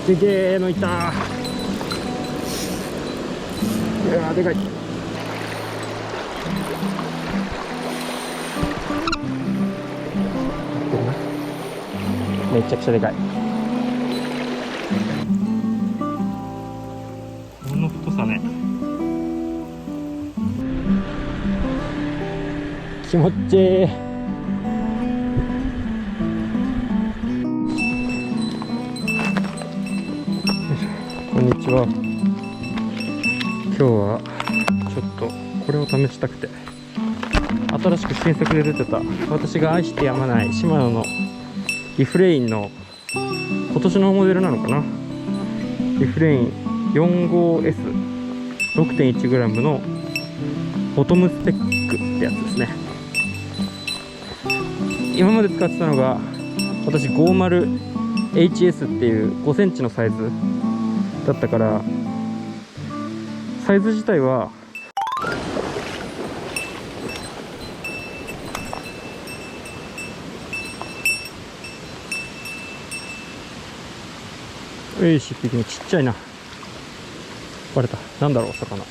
でけえのいた。いやーでかい。めちゃくちゃでかい。この太さね、気持ちいい。こんにちは。今日はちょっとこれを試したくて、新しく新作で出てた私が愛してやまないシマノのリフレインの今年のモデルなのかな、リフレイン 45S6.1g のボトムスペックってやつですね。今まで使ってたのが私 50HS っていう5センチのサイズだったから、サイズ自体は1匹目ちっちゃいな。バレた。なんだろう、魚。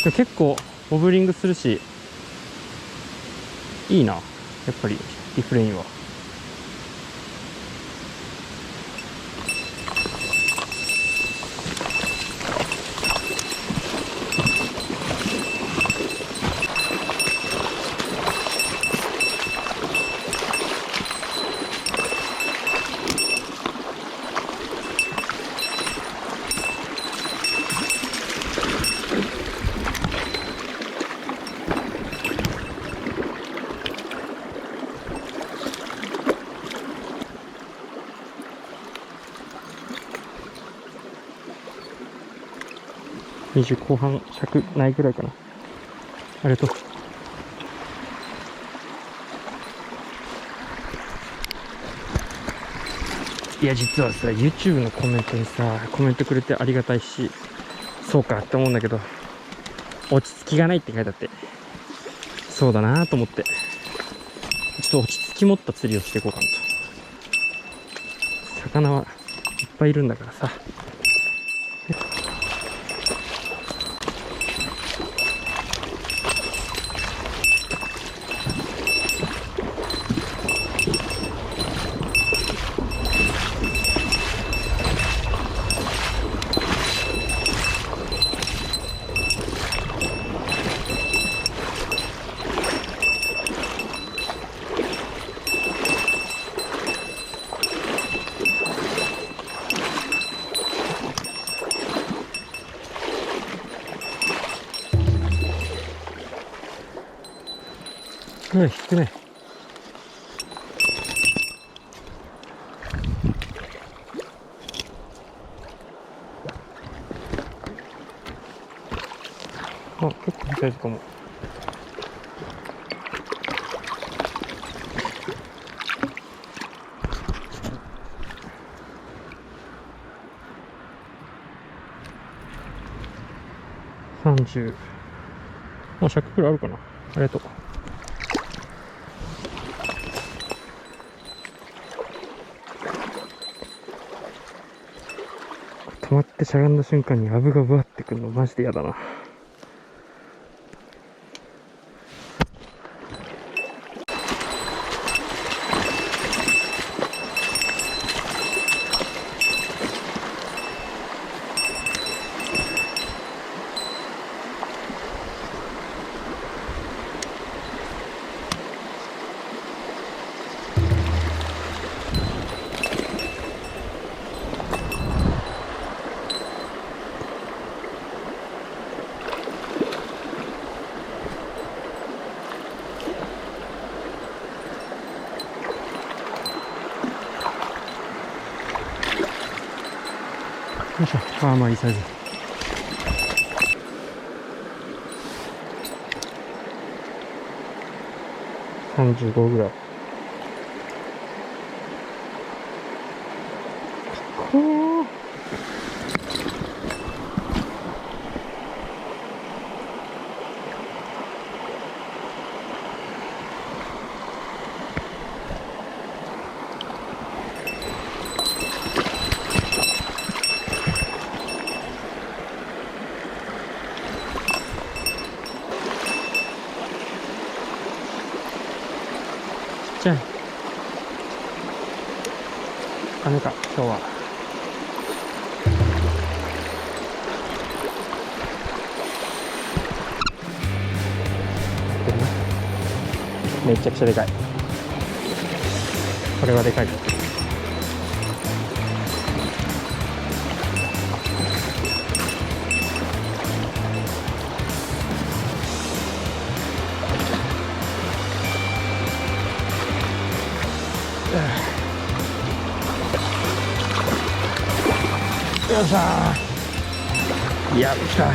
でも結構ボブリングするしいいな、やっぱりリフレインは。20後半100ないぐらいかな。ありがとう。いや、実はさ、YouTube のコメントにさ、コメントくれてありがたいし、そうかって思うんだけど、落ち着きがないって書いてあって、そうだなと思って、ちょっと落ち着き持った釣りをしていこうかなと。魚はいっぱいいるんだからさ。引くね。あ、結構いいサイズかも。30。あ、100くらいあるかな。ありがとう。止まってしゃがんだ瞬間にアブがブワってくるのマジで嫌だな。よいしょ。ああ、まあいいサイズ。35ぐらい。ちゃい。ダメか今日は。めちゃくちゃでかい。これはでかい。よっしゃー。やった。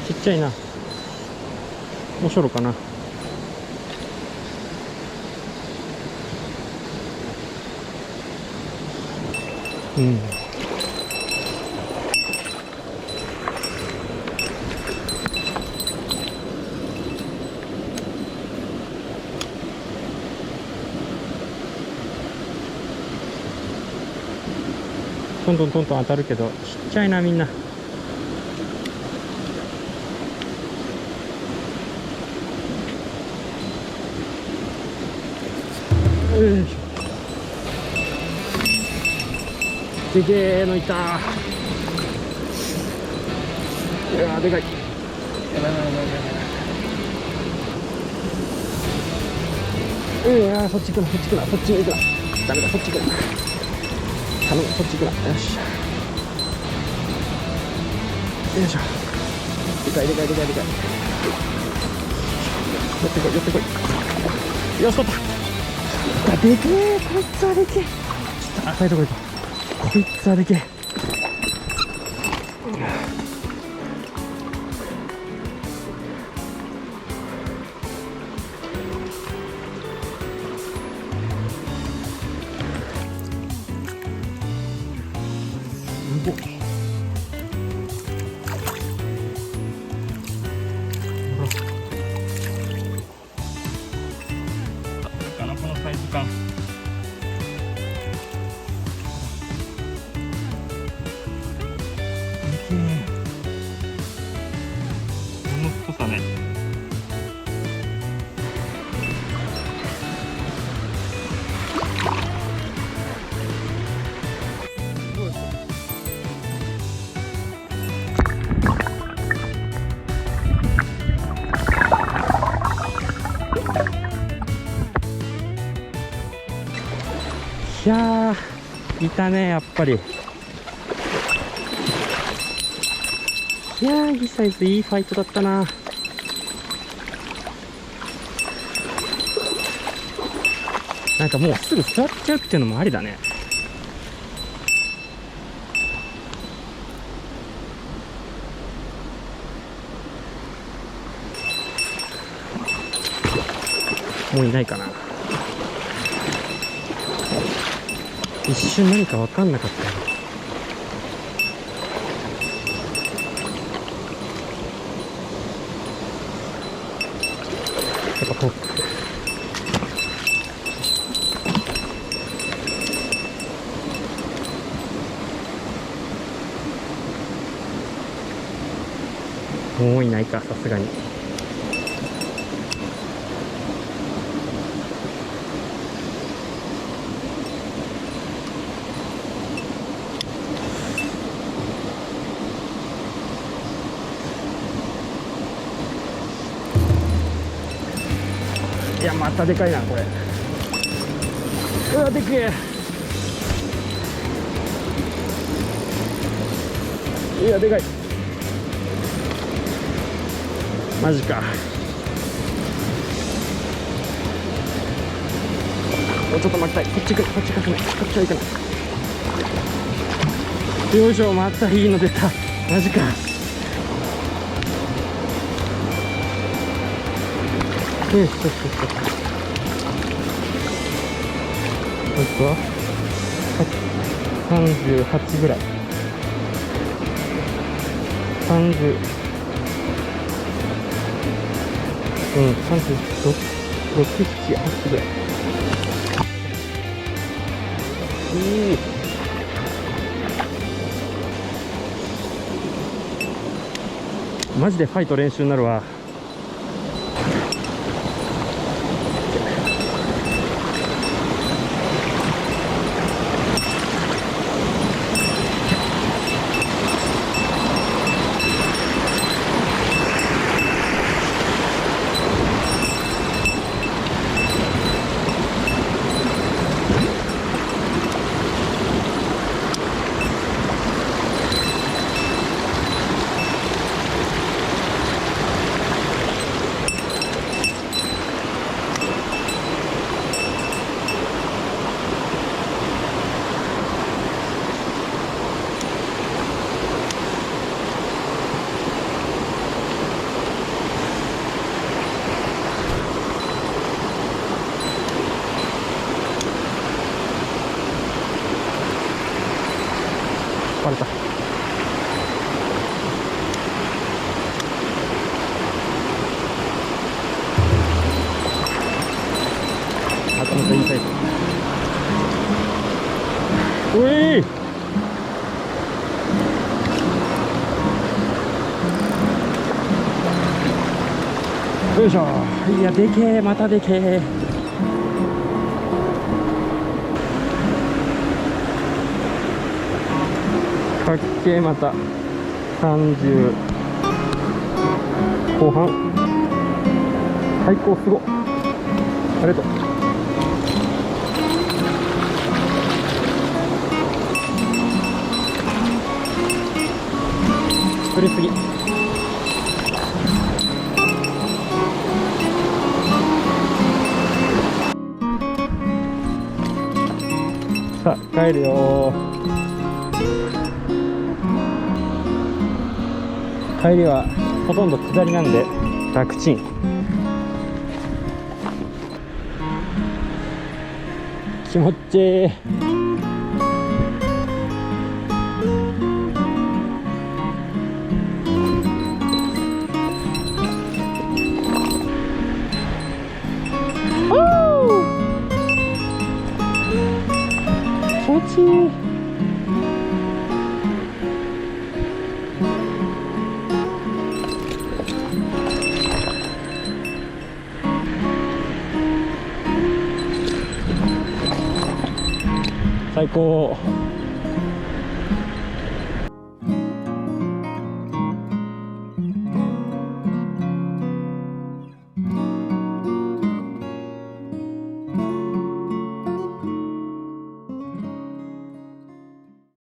ちっちゃいな。面白いかな。うん。トントントントン当たるけど、ちっちゃいなみんな。よいしょ。でけえのいたー。いやーでかい。やばいやばいやばいやばい。いやーそっち行くな、そっち行くな、そっち行くな。ダメだ、そっち行くな。頼む、そっち行くな。よし。よいしょ。でかいでかいでかいでかい。寄ってこい寄ってこい。よし、取った。でけえ、こいつはでけえ。ちょっと浅いとこ行こう。こいつはでけえ。すごい。かな、このサイズ感。この太さね。いやー、いたね、やっぱり。いやー、いいサイズ、いいファイトだったな。なんかもうすぐ座っちゃうっていうのもありだね。もういないかな。一瞬何か分かんなかったよ。やっぱ遠く。もういないか、さすがに。いや、またでかいな、これ。うわでけえ。いやでかい。マジか。もうちょっと待ちたい。こっち行く、こっち行かない、こっちは行かない。よいしょ、またいいの出た。マジか。よしよしよしよし。こいつは38ぐらい。30、36、7、8ぐらい。いい。マジでファイト練習になるわ。バレた。あとまたいいタイプ。うい。よいしょ。いやでけえ、またでけえ。かっけえ。また30後半。最高、すごっ。ありがとう。取りすぎ。さあ帰るよ。帰りはほとんど下りなんで楽ちん。気持ちいい。気持ちいい。最高。